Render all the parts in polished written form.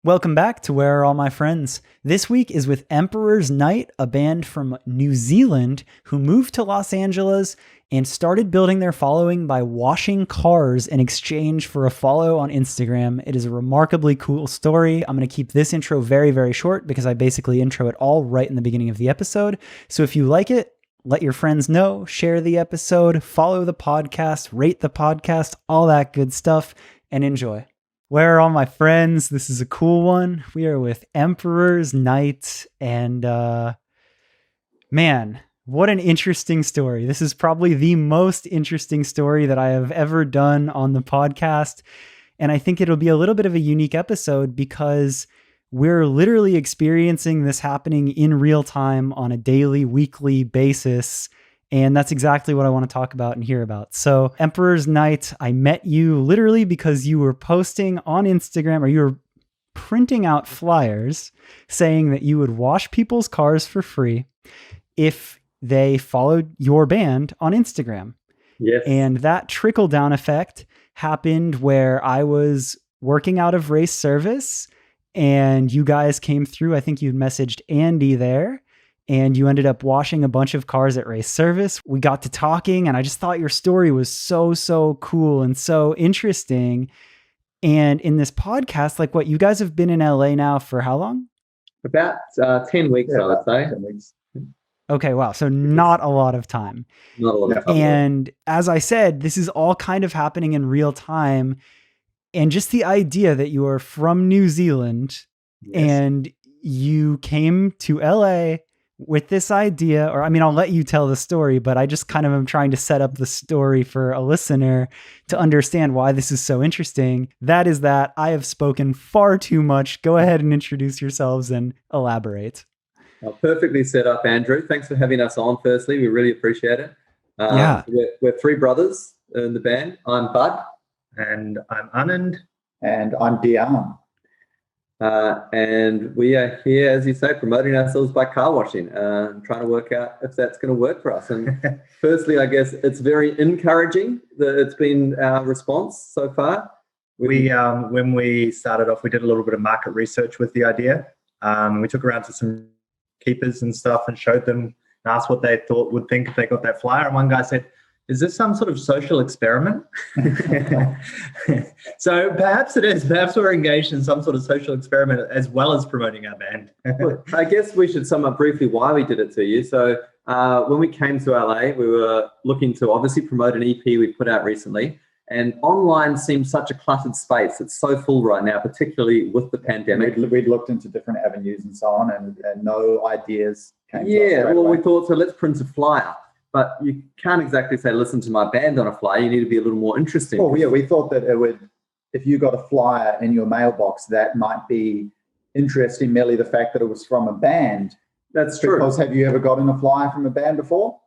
Welcome back to Where Are All My Friends? This week is with Emperor's Night, a band from New Zealand who moved to Los Angeles and started building their following by washing cars in exchange for a follow on Instagram. It is a remarkably cool story. I'm going to keep this intro very, very short because I basically intro it all right in the beginning of the episode. So if you like it, let your friends know, share the episode, follow the podcast, rate the podcast, all that good stuff, and enjoy. Where are all my friends? This is a cool one. We are with Emperor's Night, and man, what an interesting story. This is probably the most interesting story that I have ever done on the podcast, and I think it'll be a little bit of a unique episode because we're literally experiencing this happening in real time on a daily, weekly basis. And that's exactly what I want to talk about and hear about. So Emperor's Night, I met you literally because you were posting on Instagram, or you were printing out flyers saying that you would wash people's cars for free if they followed your band on Instagram. Yes. And that trickle down effect happened where I was working out of race service and you guys came through. I think you'd messaged Andy there. And you ended up washing a bunch of cars at race service. We got to talking and I just thought your story was so cool and so interesting. And in this podcast, like what, you guys have been in LA now for how long? About 10 weeks, I would say. 10 weeks. Okay, wow. So not a lot of time. Not a lot of time. And as I said, this is all kind of happening in real time. And just the idea that you are from New Zealand and you came to LA with this idea, or I mean, I'll let you tell the story, but I just kind of am trying to set up the story for a listener to understand why this is so interesting. That is that I have spoken far too much. Go ahead and introduce yourselves and elaborate. Perfectly set up, Andrew. Thanks for having us on, firstly. We really appreciate it. We're three brothers in the band. I'm Bud. And I'm Anand. And I'm Dion. And we are here, as you say, promoting ourselves by car washing, trying to work out if that's going to work for us. And firstly, I guess it's very encouraging that it's been our response so far. When we started off, we did a little bit of market research with the idea. We took around to some keepers and stuff and showed them and asked what they would think if they got that flyer. And one guy said, "Is this some sort of social experiment?" So perhaps it is. Perhaps we're engaged in some sort of social experiment as well as promoting our band. Well, I guess we should sum up briefly why we did it to you. So when we came to LA, we were looking to obviously promote an EP we put out recently. And online seems such a cluttered space. It's so full right now, particularly with the pandemic. We'd looked into different avenues and so on, and no ideas came to us. Yeah, well, we thought, so let's print a flyer. But you can't exactly say, listen to my band on a flyer. You need to be a little more interesting. Well, yeah, we thought that it would, if you got a flyer in your mailbox, that might be interesting, merely the fact that it was from a band. That's true. Because have you ever gotten a flyer from a band before?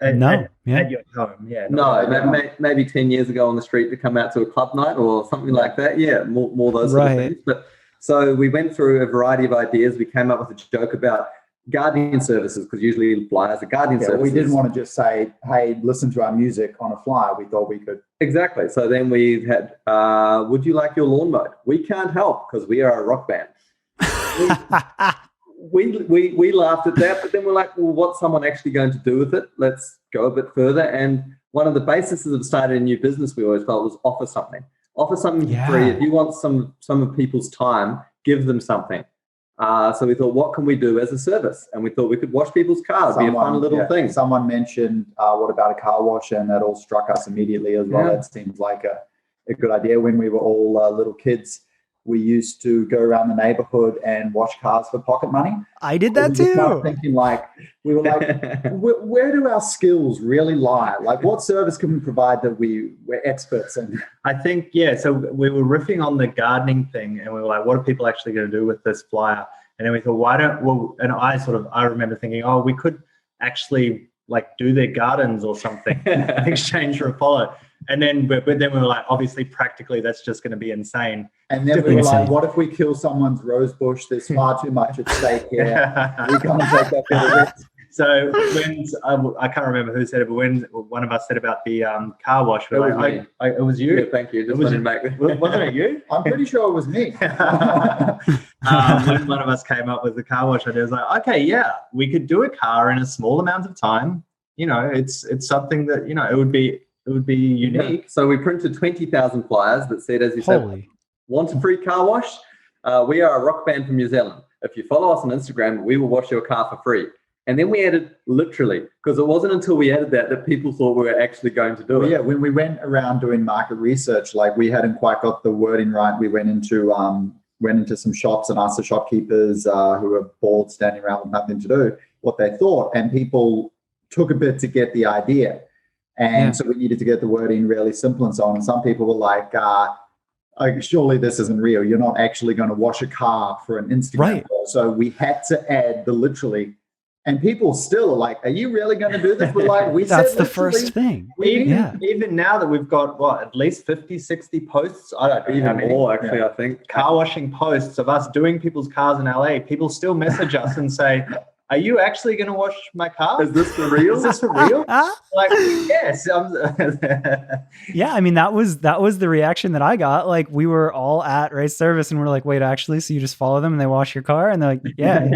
No. At your home, yeah. No, maybe 10 years ago on the street to come out to a club night or something like that. Yeah, more those sort of things. But so we went through a variety of ideas. We came up with a joke about guardian services, because usually flyers are guardian services. We didn't want to just say, hey, listen to our music on a flyer. We thought we could. Exactly. So then we had, would you like your lawn mowed? We can't help because we are a rock band. we laughed at that, but then we're like, well, what's someone actually going to do with it? Let's go a bit further. And one of the bases of starting a new business we always felt was offer something. Offer something for free. If you want some of people's time, give them something. So we thought, what can we do as a service? And we thought we could wash people's cars. Be a fun little thing. Someone mentioned, what about a car wash? And that all struck us immediately as well. That seems like a good idea. When we were all little kids, we used to go around the neighborhood and wash cars for pocket money. I did that too. We were like, where do our skills really lie? Like, what service can we provide that we're experts in? I think, so we were riffing on the gardening thing and we were like, what are people actually going to do with this flyer? And then we thought, I remember thinking, we could actually like do their gardens or something in exchange for a follow. And then, but then we were like, obviously, practically, that's just going to be insane. And then we were like, what if we kill someone's rose bush? There's far too much at stake here. We can't take that bit of risk. So when I can't remember who said it, but when one of us said about the car wash, It was me. it was you. Yeah, thank you. Just wanted to make Wasn't it you? I'm pretty sure it was me. When one of us came up with the car wash idea, I was like, okay, yeah, we could do a car in a small amount of time. You know, it's something that, you know, it would be unique. Yeah. So we printed 20,000 flyers that said, as you said, want a free car wash? We are a rock band from New Zealand. If you follow us on Instagram, we will wash your car for free. And then we added literally, because it wasn't until we added that people thought we were actually going to do it. Yeah, when we went around doing market research, like we hadn't quite got the wording right. We went into some shops and asked the shopkeepers who were bored, standing around with nothing to do, what they thought. And people took a bit to get the idea. And so we needed to get the wording really simple and so on. And some people were like, surely this isn't real. You're not actually going to wash a car for an Instagram. Right. So we had to add the literally. And people still are like, are you really going to do this? We're like, that's the first thing. Even now that we've got, at least 50, 60 posts. I don't know. Even more, actually, I think. Car washing posts of us doing people's cars in LA. People still message us and say, are you actually going to wash my car? Is this for real? Is this for real? Like, yes. Yeah, I mean, that was the reaction that I got. Like, we were all at race service and we're like, wait, actually, so you just follow them and they wash your car? And they're like, yeah.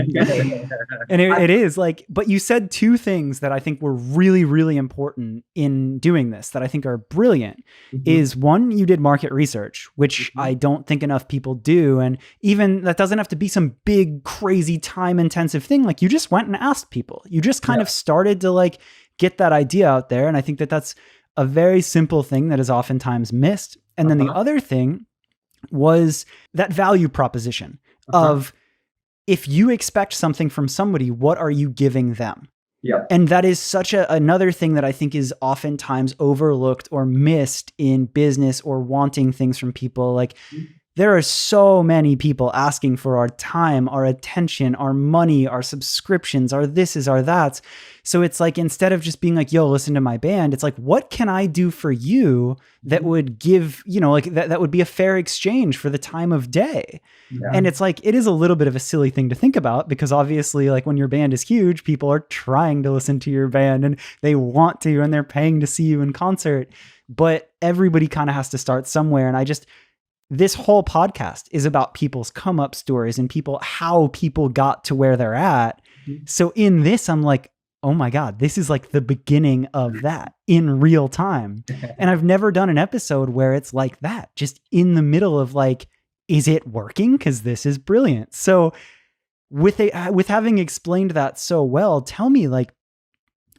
And it is like, but you said two things that I think were really, really important in doing this that I think are brilliant. Is one, you did market research, which I don't think enough people do. And even that doesn't have to be some big, crazy, time intensive thing. Like, you just went and asked people. You just kind of started to like get that idea out there. And I think that that's a very simple thing that is oftentimes missed. And then the other thing was that value proposition of, if you expect something from somebody, what are you giving them? Yeah. And that is such another thing that I think is oftentimes overlooked or missed in business or wanting things from people. Like, there are so many people asking for our time, our attention, our money, our subscriptions, our thises, our that's. So it's like, instead of just being like, yo, listen to my band, it's like, what can I do for you that would give, like that would be a fair exchange for the time of day? Yeah. And it's like, it is a little bit of a silly thing to think about, because obviously, like, when your band is huge, people are trying to listen to your band and they want to, and they're paying to see you in concert. But everybody kind of has to start somewhere. And this whole podcast is about people's come up stories and how people got to where they're at. So in this, I'm like, oh my God, this is like the beginning of that in real time. And I've never done an episode where it's like that, just in the middle of like, is it working? Because this is brilliant. So with having explained that so well, tell me, like,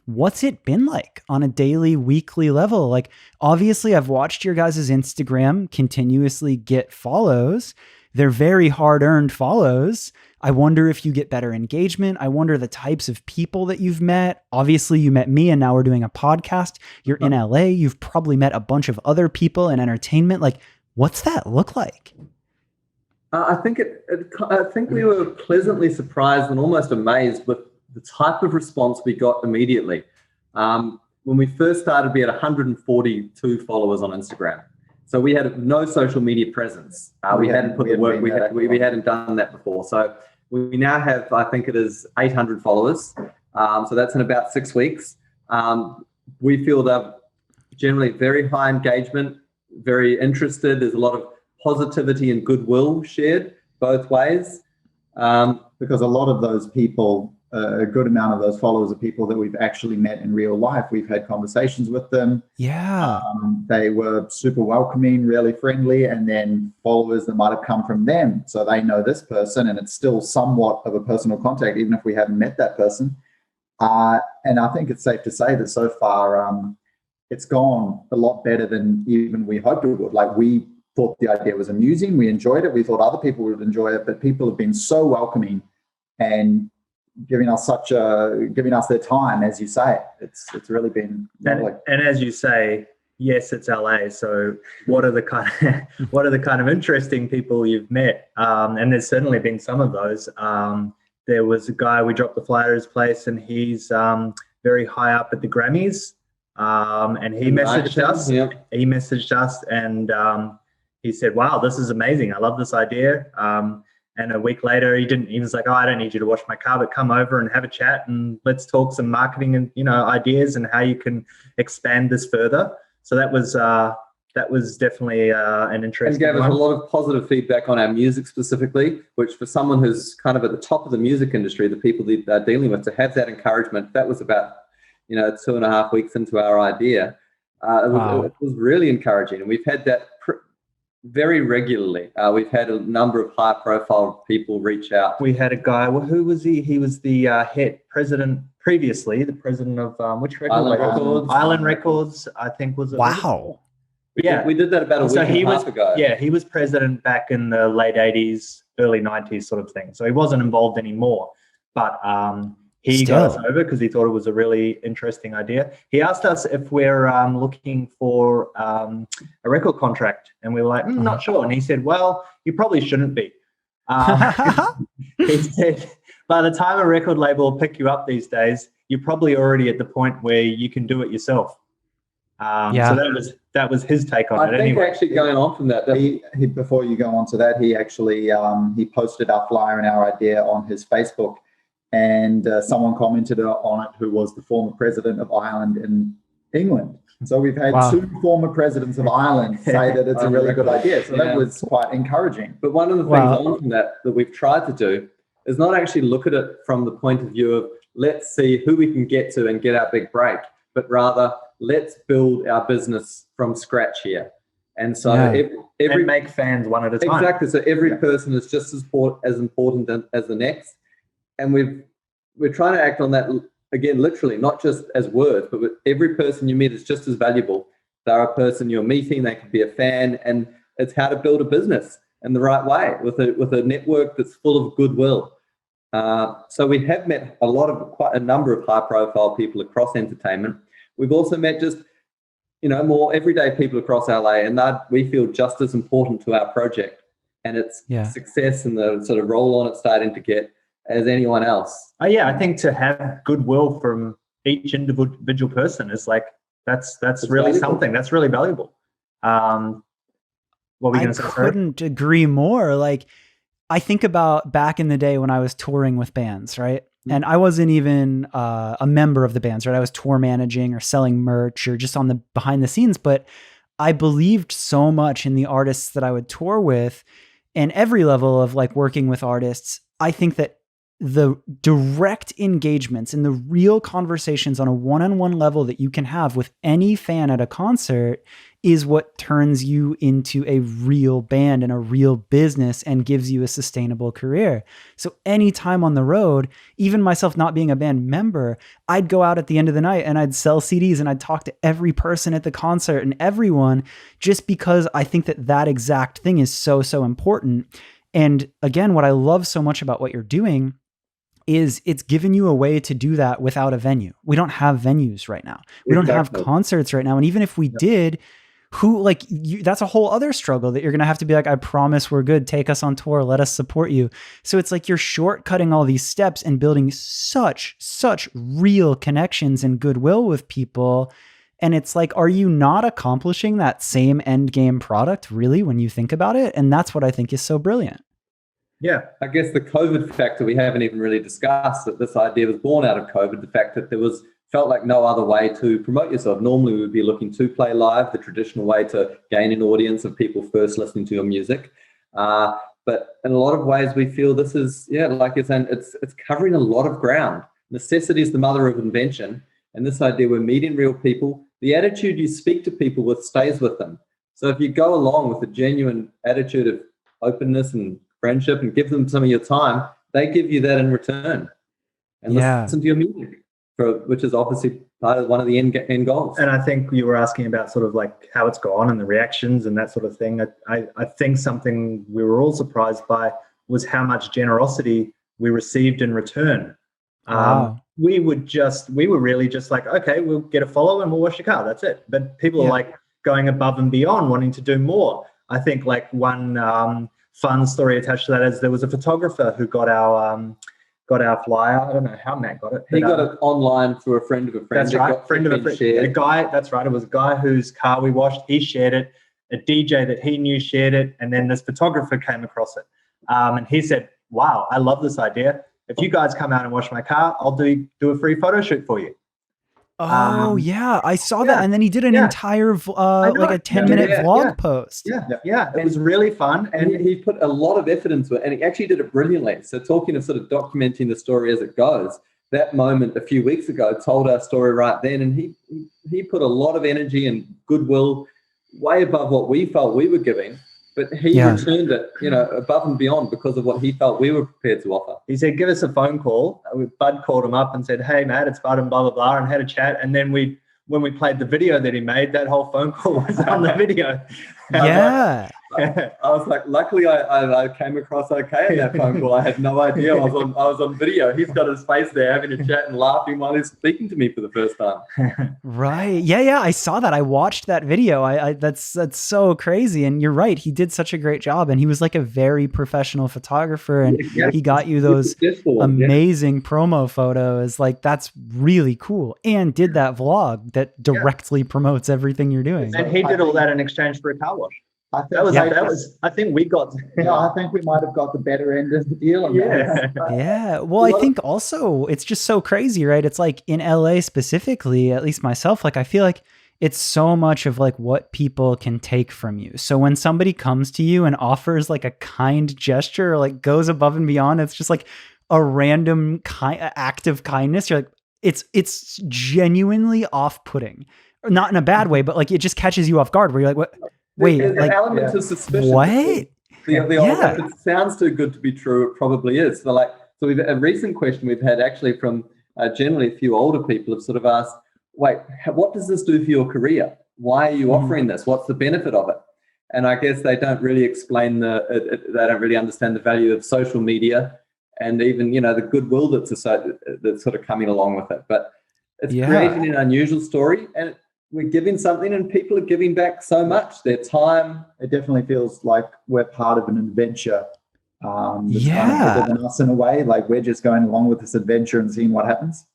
what's it been like on a daily, weekly level? Like, obviously I've watched your guys' Instagram continuously get follows. They're very hard-earned follows. I wonder if you get better engagement. I wonder the types of people that you've met. Obviously you met me and now we're doing a podcast. You're in LA. You've probably met a bunch of other people in entertainment. Like, what's that look like? I think we were pleasantly surprised and almost amazed with the type of response we got immediately. When we first started, we had 142 followers on Instagram. So we had no social media presence. We hadn't put the work, we hadn't done that before. So we now have, I think it is 800 followers. So that's in about 6 weeks. We feel they're generally very high engagement, very interested. There's a lot of positivity and goodwill shared both ways. Because a lot of those people, a good amount of those followers are people that we've actually met in real life. We've had conversations with them. Yeah. They were super welcoming, really friendly, and then followers that might have come from them. So they know this person, and it's still somewhat of a personal contact, even if we haven't met that person. And I think it's safe to say that so far, it's gone a lot better than even we hoped it would. Like, we thought the idea was amusing. We enjoyed it. We thought other people would enjoy it, but people have been so welcoming and giving us their time, as you say. It's really been lovely. And as you say, yes, it's LA. So what are the kind of interesting people you've met? And there's certainly been some of those. There was a guy, we dropped the flyer at his place, and he's very high up at the Grammys. And he messaged us. Yeah. He messaged us and he said, wow, this is amazing. I love this idea. And a week later, he was like, oh, I don't need you to wash my car, but come over and have a chat and let's talk some marketing and, ideas and how you can expand this further. So that was definitely an interesting and gave one. us a lot of positive feedback on our music specifically, which for someone who's kind of at the top of the music industry, the people that they're dealing with, to have that encouragement, that was about, 2.5 weeks into our idea. It was really encouraging. And we've had that very regularly. We've had a number of high-profile people reach out. We had a guy. Well, who was he? He was the head president previously, the president of which record Island label? Records. Island Records, I think was it. Wow. Yeah, we did that about a week and a half ago. Yeah, he was president back in the late 80s, early 90s sort of thing. So he wasn't involved anymore. But he got us over because he thought it was a really interesting idea. He asked us if we're looking for a record contract. And we were like, not sure. And he said, well, you probably shouldn't be. He said, by the time a record label will pick you up these days, you're probably already at the point where you can do it yourself. So that was his take on it. I think actually going on from that, he before you go on to that, he actually he posted our flyer and our idea on his Facebook, and someone commented on it who was the former president of Ireland in England. So we've had two former presidents of Ireland say that it's a really good idea. So that was quite encouraging. But one of the things on from that we've tried to do is not actually look at it from the point of view of let's see who we can get to and get our big break, but rather let's build our business from scratch here. And so every make fans one at a time. Exactly. So every person is just as important as the next. And we're trying to act on that, again, literally, not just as words, but with every person you meet is just as valuable. They're a person you're meeting, they could be a fan, and it's how to build a business in the right way with a network that's full of goodwill. So we have met quite a number of high-profile people across entertainment. We've also met just, more everyday people across LA, and that we feel just as important to our project and its success and the sort of roll on it's starting to get as anyone else. I think to have goodwill from each individual person is like that's really valuable. Something that's really valuable. What were you going to say? I couldn't agree more. Like, I think about back in the day when I was touring with bands, right? And I wasn't even a member of the bands, right? I was tour managing or selling merch or just on the behind the scenes, but I believed so much in the artists that I would tour with, and every level of like working with artists. I think that the direct engagements and the real conversations on a one-on-one level that you can have with any fan at a concert is what turns you into a real band and a real business and gives you a sustainable career. So anytime on the road, even myself not being a band member, I'd go out at the end of the night and I'd sell CDs and I'd talk to every person at the concert and everyone, just because I think that exact thing is so, so important. And again, what I love so much about what you're doing is it's given you a way to do that without a venue. We don't have venues right now. We don't have concerts right now. And even if we did, that's a whole other struggle that you're going to have to be like, I promise we're good. Take us on tour. Let us support you. So it's like you're shortcutting all these steps and building such real connections and goodwill with people. And it's like, are you not accomplishing that same end game product really when you think about it? And that's what I think is so brilliant. Yeah, I guess the COVID factor we haven't even really discussed, that this idea was born out of COVID, the fact that felt like no other way to promote yourself. Normally we would be looking to play live, the traditional way to gain an audience of people first listening to your music. But in a lot of ways we feel this is, like you're saying, it's covering a lot of ground. Necessity is the mother of invention. And this idea, we're meeting real people. The attitude you speak to people with stays with them. So if you go along with a genuine attitude of openness and friendship and give them some of your time, they give you that in return. And listen to your music, which is obviously part of one of the end goals. And I think you were asking about sort of like how it's gone and the reactions and that sort of thing. I think something we were all surprised by was how much generosity we received in return. Wow. We were really just like, okay, we'll get a follow and we'll wash your car. That's it. But people are like going above and beyond, wanting to do more. I think like one fun story attached to that is there was a photographer who got our flyer. I don't know how Matt got it. He got it online through a friend of a friend. That's right, friend of a friend. Shared. A guy. That's right. It was a guy whose car we washed. He shared it. A DJ that he knew shared it, and then this photographer came across it. And he said, wow, I love this idea. If you guys come out and wash my car, I'll do a free photo shoot for you. Oh yeah, I saw that, and then he did an entire like a 10-minute vlog post. Yeah, it was really fun, and he put a lot of effort into it, and he actually did it brilliantly. So talking of sort of documenting the story as it goes, that moment a few weeks ago told our story right then, and he put a lot of energy and goodwill way above what we felt we were giving. But he returned it, above and beyond because of what he felt we were prepared to offer. He said, give us a phone call. Bud called him up and said, hey, Matt, it's Bud and blah, blah, blah, and had a chat. And then when we played the video that he made, that whole phone call was on the video. Yeah. I was like, luckily I came across okay in that phone call. I had no idea I was on video. He's got his face there having a chat and laughing while he's speaking to me for the first time. Right. Yeah. I saw that. I watched that video. That's so crazy. And you're right. He did such a great job. And he was like a very professional photographer. And he got you those amazing promo photos. Like, that's really cool. And did that vlog that directly promotes everything you're doing. And he did all that in exchange for a car wash. I think we got. I think we might have got the better end of the deal on that. Yeah. Well, I think also it's just so crazy, right? It's like in LA specifically, at least myself, like I feel like it's so much of like what people can take from you. So when somebody comes to you and offers like a kind gesture or like goes above and beyond, it's just like a random act of kindness. You're like, it's genuinely off-putting, not in a bad way, but like it just catches you off guard where you're like, what? Wait, there's like, an element of suspicion. What? If it sounds too good to be true, it probably is. So we've a recent question we've had actually from generally a few older people have sort of asked, wait, what does this do for your career? Why are you offering this? What's the benefit of it? And I guess they don't really explain they don't really understand the value of social media and even, the goodwill that's sort of coming along with it. But it's creating an unusual story, and we're giving something and people are giving back so much, their time. It definitely feels like we're part of an adventure. That's kind of bigger than us in a way. Like we're just going along with this adventure and seeing what happens.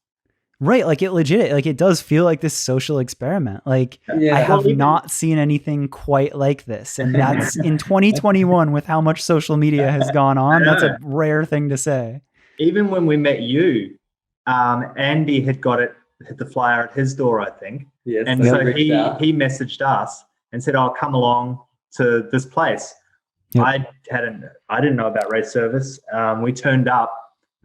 Right. Like it does feel like this social experiment. Like I have not seen anything quite like this. And that's in 2021 with how much social media has gone on. That's a rare thing to say. Even when we met you, Andy had hit the flyer at his door, I think. Yes, and so he messaged us and said, "I'll come along to this place." Yep. I didn't know about race service. We turned up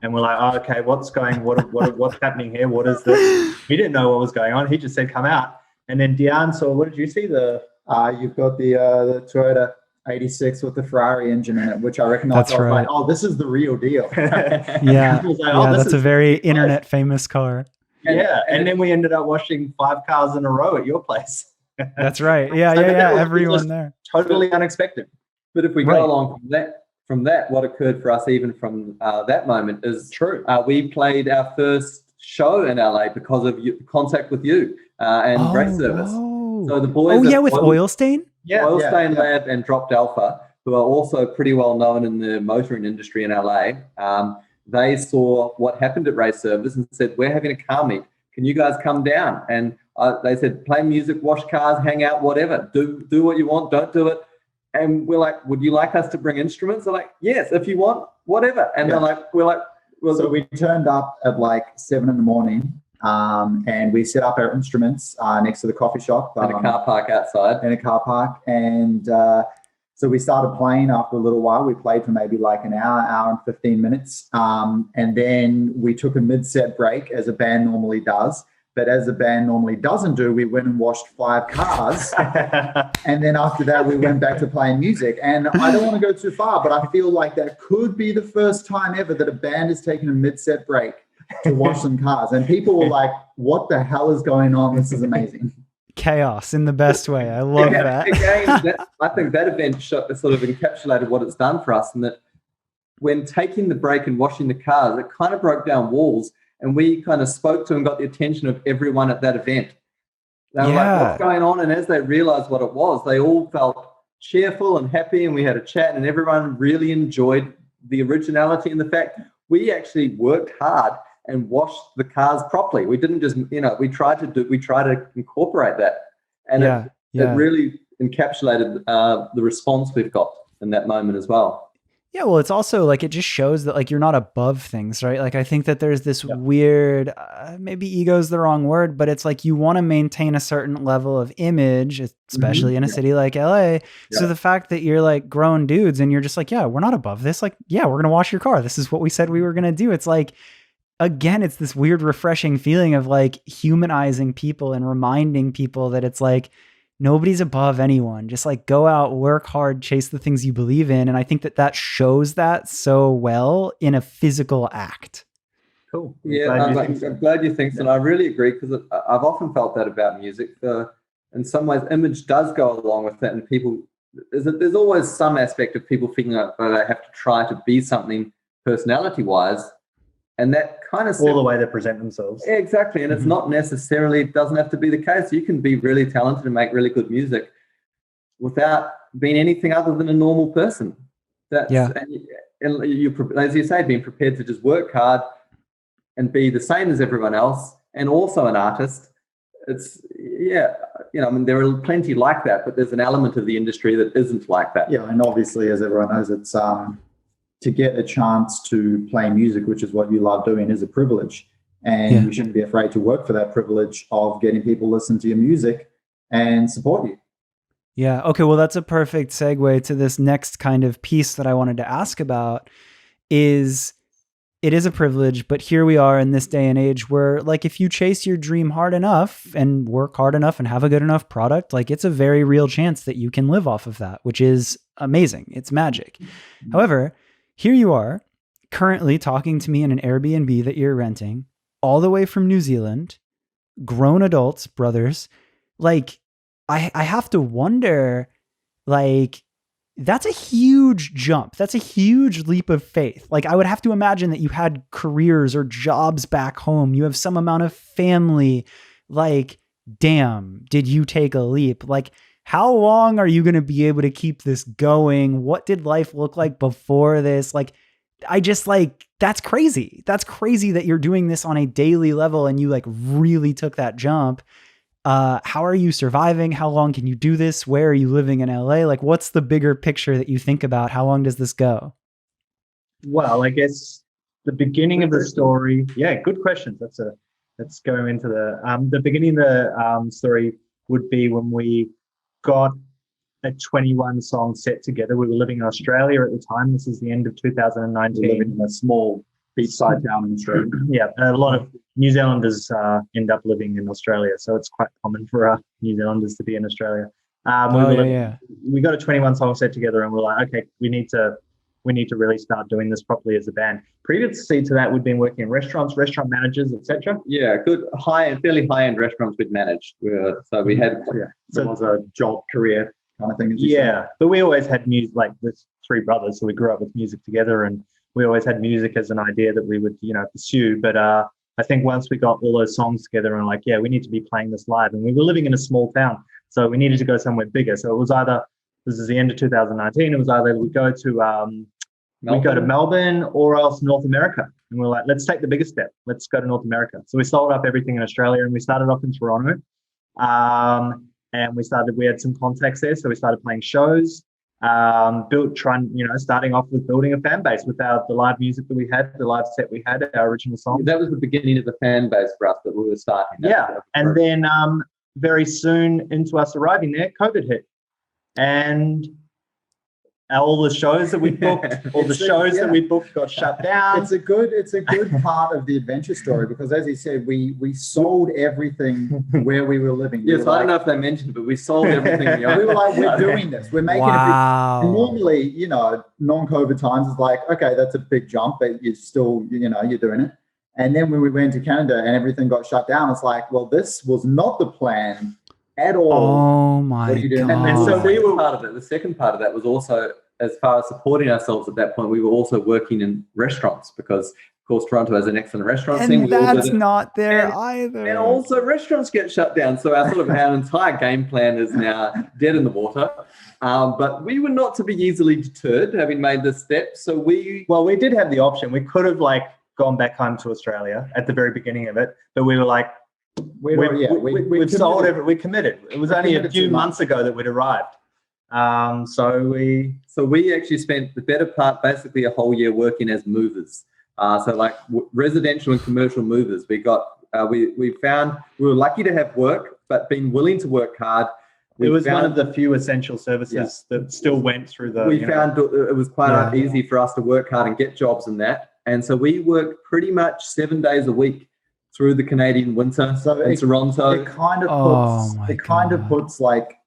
and we're like, "Oh, okay, what's happening here? What is this?" He didn't know what was going on. He just said, "Come out." And then Dion saw. What did you see? You've got the Toyota 86 with the Ferrari engine in it, which I recognized. That's right. Like, oh, this is the real deal. That's a very internet famous car. And then we ended up washing 5 cars in a row at your place. That's right. Yeah. Everyone there. Totally unexpected. But if we go along from that, what occurred for us even from that moment is true. We played our first show in LA because of contact with you and Race Service. Whoa. So the boys. With Oil Stain? Oil Stain Lab and Dropped Alpha, who are also pretty well known in the motoring industry in LA. They saw what happened at Race Service and said, we're having a car meet. Can you guys come down? And they said, play music, wash cars, hang out, whatever. Do what you want, don't do it. And we're like, would you like us to bring instruments? They're like, yes, if you want, whatever. And they're like, we're like, well. So we turned up at like 7 a.m. And we set up our instruments next to the coffee shop. In a car park outside. In a car park. And so we started playing after a little while. We played for maybe like an hour and 15 minutes. And then we took a mid-set break as a band normally does. But as a band normally doesn't do, we went and washed 5 cars. And then after that, we went back to playing music. And I don't want to go too far, but I feel like that could be the first time ever that a band has taken a mid-set break to wash some cars. And people were like, what the hell is going on? This is amazing. Chaos in the best way. I love that. Again, I think that event sort of encapsulated what it's done for us, and that when taking the break and washing the cars, it kind of broke down walls, and we kind of spoke to and got the attention of everyone at that event. They were like, what's going on? And as they realized what it was, they all felt cheerful and happy, and we had a chat, and everyone really enjoyed the originality and the fact we actually worked hard and washed the cars properly. We didn't just, we tried to incorporate that. And it really encapsulated the response we've got in that moment as well. Yeah, well, it's also like, it just shows that like you're not above things, right? Like I think that there's this weird, maybe ego is the wrong word, but it's like you want to maintain a certain level of image, especially in a city like LA. So the fact that you're like grown dudes and you're just like, yeah, we're not above this. Like, yeah, we're going to wash your car. This is what we said we were going to do. It's like, again, it's this weird, refreshing feeling of like humanizing people and reminding people that it's like, nobody's above anyone. Just like go out, work hard, chase the things you believe in. And I think that that shows that so well in a physical act. Cool. I'm glad you think so. And I really agree, because I've often felt that about music. In some ways, image does go along with it. And people, there's always some aspect of people feeling like they have to try to be something personality-wise. And that kind of all the way they present themselves. Exactly. And it's not necessarily, it doesn't have to be the case. You can be really talented and make really good music without being anything other than a normal person. And you, as you say, being prepared to just work hard and be the same as everyone else, and also an artist. It's, I mean, there are plenty like that, but there's an element of the industry that isn't like that. Yeah, and obviously, as everyone knows, it's to get a chance to play music, which is what you love doing, is a privilege. And you shouldn't be afraid to work for that privilege of getting people to listen to your music and support you. Yeah. Okay. Well, that's a perfect segue to this next kind of piece that I wanted to ask about. Is it is a privilege, but here we are in this day and age where, like, if you chase your dream hard enough and work hard enough and have a good enough product, like, it's a very real chance that you can live off of that, which is amazing. It's magic. However, here you are currently talking to me in an Airbnb that you're renting all the way from New Zealand, grown adults, brothers. Like, I have to wonder, like, that's a huge jump. That's a huge leap of faith. Like, I would have to imagine that you had careers or jobs back home. You have some amount of family. Like, damn, did you take a leap? Like, how long are you going to be able to keep this going? What did life look like before this? Like, I just like, that's crazy. That's crazy that you're doing this on a daily level and you like really took that jump. How are you surviving? How long can you do this? Where are you living in LA? Like, what's the bigger picture that you think about? How long does this go? Well, I guess the beginning of the story. Yeah, good questions. Let's go into the beginning of the story would be when we got a 21 song set together. We were living in Australia at the time. This is the end of 2019. We were living in a small beachside town in Australia. Yeah, a lot of New Zealanders end up living in Australia, so it's quite common for New Zealanders to be in Australia. We got a 21 song set together, and we're like, okay, we need to really start doing this properly as a band. Previously to that, we'd been working in restaurants, restaurant managers, etc. Yeah, good, fairly high-end restaurants we'd managed. So we had, so it was a job career kind of thing. But we always had music, like with three brothers, so we grew up with music together, and we always had music as an idea that we would, pursue. But I think once we got all those songs together and like, we need to be playing this live, and we were living in a small town, so we needed to go somewhere bigger. So it was either, this is the end of 2019, it was either we go to Melbourne or else North America. And we're like, let's take the bigger step. Let's go to North America. So we sold up everything in Australia, and we started off in Toronto. And we had some contacts there, so we started playing shows. Starting off with building a fan base with the live music that we had, the live set we had, our original songs. That was the beginning of the fan base for us that we were starting. And then very soon into us arriving there, COVID hit. And all the shows that we booked, that we booked got shut down. It's a good part of the adventure story, because as he said, we sold everything where we were living. Yes, I don't know if they mentioned it, but we sold everything. We were like, we're doing this. We're making it. Normally, non-COVID times is like, okay, that's a big jump, but you're still, you're doing it. And then when we went to Canada and everything got shut down, it's like, well, this was not the plan at all. Oh my God. And so we were part of it. The second part of that was also, as far as supporting ourselves at that point, we were also working in restaurants, because, of course, Toronto has an excellent restaurant scene. And that's not there either. And also restaurants get shut down. So our entire game plan is now dead in the water. But we were not to be easily deterred, having made this step. So we did have the option. We could have gone back home to Australia at the very beginning of it, but we were like, we've sold everything. We committed. It was only a few months ago that we'd arrived. So we actually spent the better part, basically a whole year working as movers. So like residential and commercial movers. We got we found we were lucky to have work, but being willing to work hard. It was one of the few essential services that still went through the. We found it was quite easy for us to work hard and get jobs in that, and so we worked pretty much 7 days a week through the Canadian winter in Toronto. It kind of puts like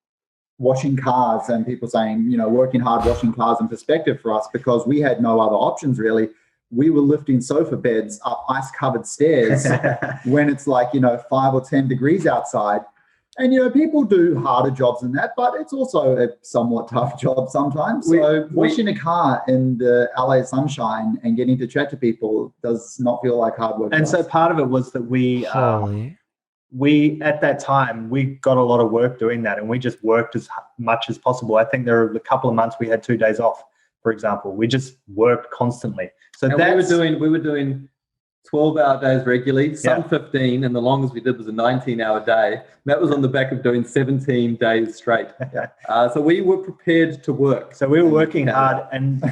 washing cars and people saying, working hard washing cars in perspective for us, because we had no other options really. We were lifting sofa beds up ice-covered stairs when it's like 5 or 10 degrees outside. And, people do harder jobs than that, but it's also a somewhat tough job sometimes. So washing a car in the LA sunshine and getting to chat to people does not feel like hard work. And so part of it was that we at that time, we got a lot of work doing that, and we just worked as much as possible. I think there were a couple of months we had 2 days off, for example. We just worked constantly. So we were doing 12-hour days regularly, some 15, and the longest we did was a 19-hour day. That was on the back of doing 17 days straight. So we were prepared to work. So we were working hard. And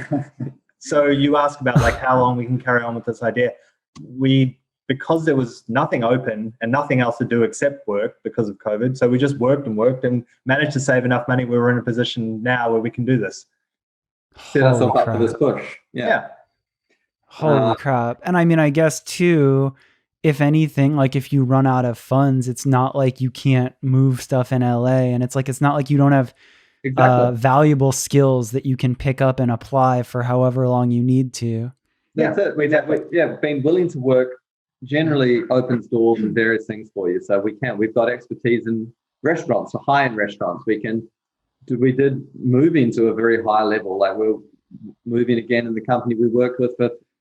so you ask about like how long we can carry on with this idea. Because there was nothing open and nothing else to do except work because of COVID. So we just worked and managed to save enough money. We're in a position now where we can do this. Set ourselves up for this push. Yeah. Holy crap. And I mean, I guess too, if anything, like if you run out of funds, it's not like you can't move stuff in LA. And it's not like you don't have valuable skills that you can pick up and apply for however long you need to. That's it. Being willing to work generally opens doors and various things for you. So we've got expertise in restaurants, so high-end restaurants. We did move into a very high level. Like we're moving again in the company we work with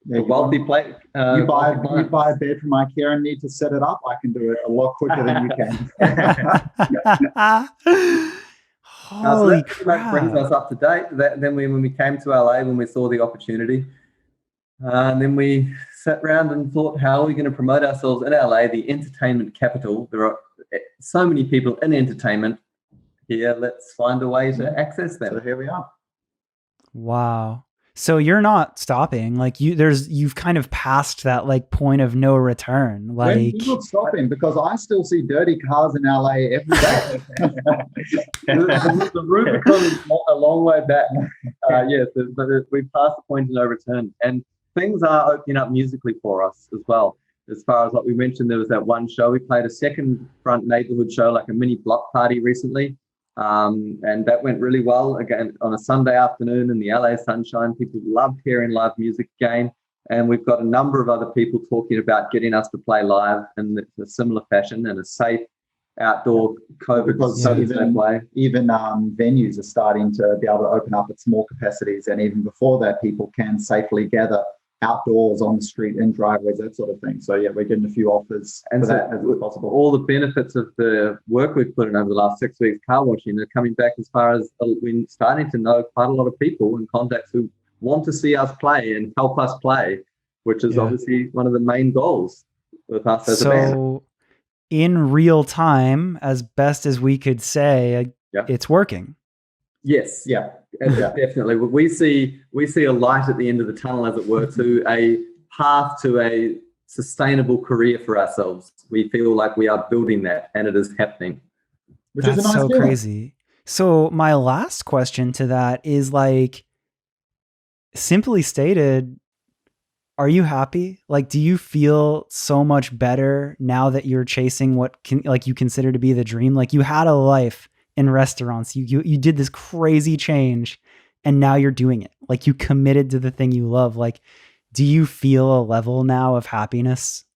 wealthy plate. You buy a bed from IKEA and need to set it up. I can do it a lot quicker than you can. Holy crap! That brings us up to date. Then when we came to LA, when we saw the opportunity, and then we sat around and thought, how are we going to promote ourselves in LA, the entertainment capital? There are so many people in entertainment here. Let's find a way to access them. So here we are. Wow. So you're not stopping, like you've kind of passed that like point of no return. Like you're not stopping, because I still see dirty cars in LA every day. the Rubicon is a long way back. Yes, but we've passed the point of no return, and things are opening up musically for us as well. As far as like we mentioned, there was that one show we played, a second front neighborhood show, like a mini block party recently. And that went really well again on a Sunday afternoon in the LA sunshine. People loved hearing live music again, and we've got a number of other people talking about getting us to play live in a similar fashion and a safe outdoor COVID way. Even venues are starting to be able to open up at small capacities, and even before that, people can safely gather outdoors on the street, in driveways, that sort of thing. So yeah, we're getting a few offers for that as possible. All the benefits of the work we've put in over the last 6 weeks car washing are coming back, as far as we're starting to know quite a lot of people and contacts who want to see us play and help us play, which is obviously one of the main goals with us as a band. So in real time, as best as we could say, it's working. Yes. Yeah. Definitely. We see a light at the end of the tunnel, as it were, to a path to a sustainable career for ourselves. We feel like we are building that, and it is happening. Which is a nice so feeling. Crazy. So my last question to that is, like, simply stated, are you happy? Like, do you feel so much better now that you're chasing what you consider to be the dream? Like, you had a life in restaurants, you did this crazy change, and now you're doing it. Like, you committed to the thing you love. Like, do you feel a level now of happiness?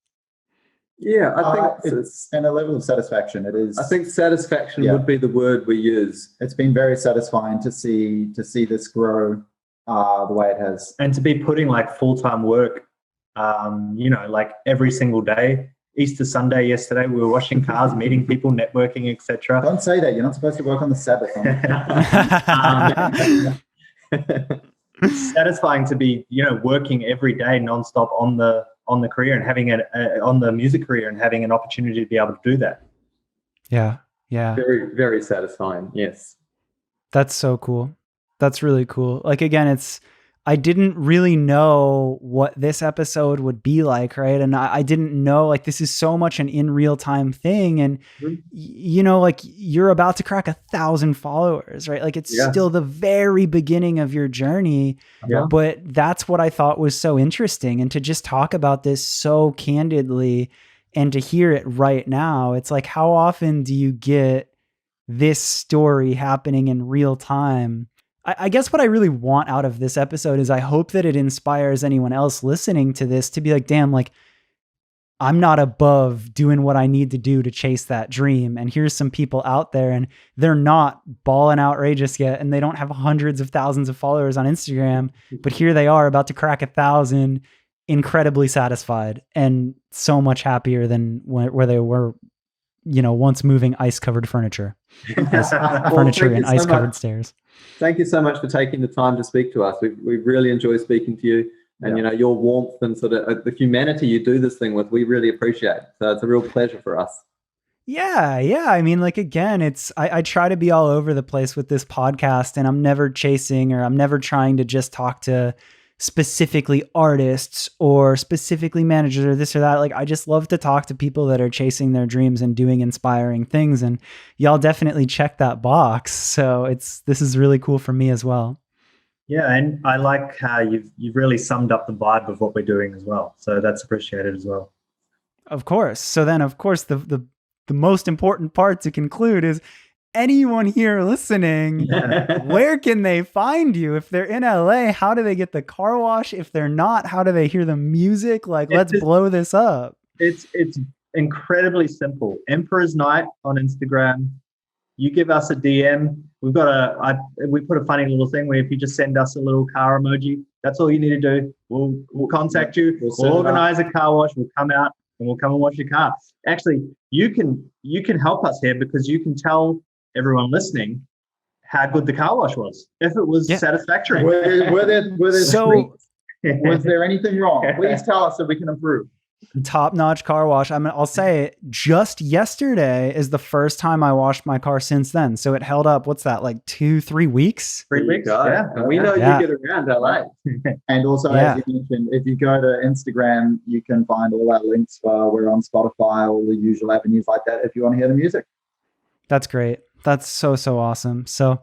Yeah, I think it's and a level of satisfaction. It is. I think satisfaction would be the word we use. It's been very satisfying to see this grow the way it has, and to be putting like full-time work, like every single day. Easter Sunday yesterday, we were washing cars, meeting people, networking, etc. Don't say that. You're not supposed to work on the Sabbath. It's satisfying to be, working every day nonstop on the career and having on the music career and having an opportunity to be able to do that. Yeah. Very, very satisfying. Yes. That's so cool. That's really cool. Like, again, I didn't really know what this episode would be like, right? And I didn't know, like, this is so much an in real time thing. And, like, you're about to crack 1,000 followers, right? Like, it's still the very beginning of your journey. Yeah. But that's what I thought was so interesting. And to just talk about this so candidly and to hear it right now, it's like, how often do you get this story happening in real time? I guess what I really want out of this episode is I hope that it inspires anyone else listening to this to be like, damn, like, I'm not above doing what I need to do to chase that dream. And here's some people out there and they're not balling outrageous yet. And they don't have hundreds of thousands of followers on Instagram, but here they are about to crack 1,000, incredibly satisfied and so much happier than where they were, once moving ice covered furniture, furniture and ice covered stairs. Thank you so much for taking the time to speak to us. We really enjoy speaking to you, and your warmth and sort of the humanity you do this thing with. We really appreciate. So it's a real pleasure for us. Yeah. I mean, like, again, I try to be all over the place with this podcast, and I'm never chasing or I'm never trying to just talk to specifically artists or specifically managers or this or that. Like, I just love to talk to people that are chasing their dreams and doing inspiring things. And y'all definitely check that box. So this is really cool for me as well. Yeah. And I like how you've really summed up the vibe of what we're doing as well. So that's appreciated as well. Of course. So then, of course, the most important part to conclude is, anyone here listening, where can they find you? If they're in LA, how do they get the car wash? If they're not, how do they hear the music? Like, let's blow this up. It's incredibly simple. Emperor's Night on Instagram. You give us a DM. We put a funny little thing where if you just send us a little car emoji, that's all you need to do. We'll contact you. We'll organize a car wash. We'll come out and we'll come and wash your car. Actually, you can help us here because you can tell everyone listening how good the car wash was. If it was satisfactory. Were there was there anything wrong? Please tell us so we can improve. Top-notch car wash. I mean, I'll say just yesterday is the first time I washed my car since then. So it held up, what's that, like 2-3 weeks? 3 weeks, yeah. And we know you get around LA. And also, as you mentioned, if you go to Instagram, you can find all our links. We're on Spotify, all the usual avenues like that if you want to hear the music. That's great. That's so awesome. So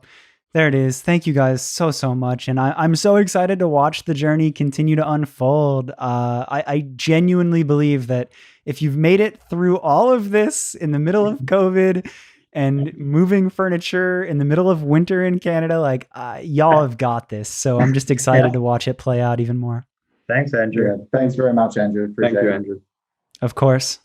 there it is. Thank you guys so much. And I'm so excited to watch the journey continue to unfold. I genuinely believe that if you've made it through all of this in the middle of COVID and moving furniture in the middle of winter in Canada, like y'all have got this. So I'm just excited to watch it play out even more. Thanks, Andrew. Thanks very much, Andrew. Appreciate it. Andrew. Of course.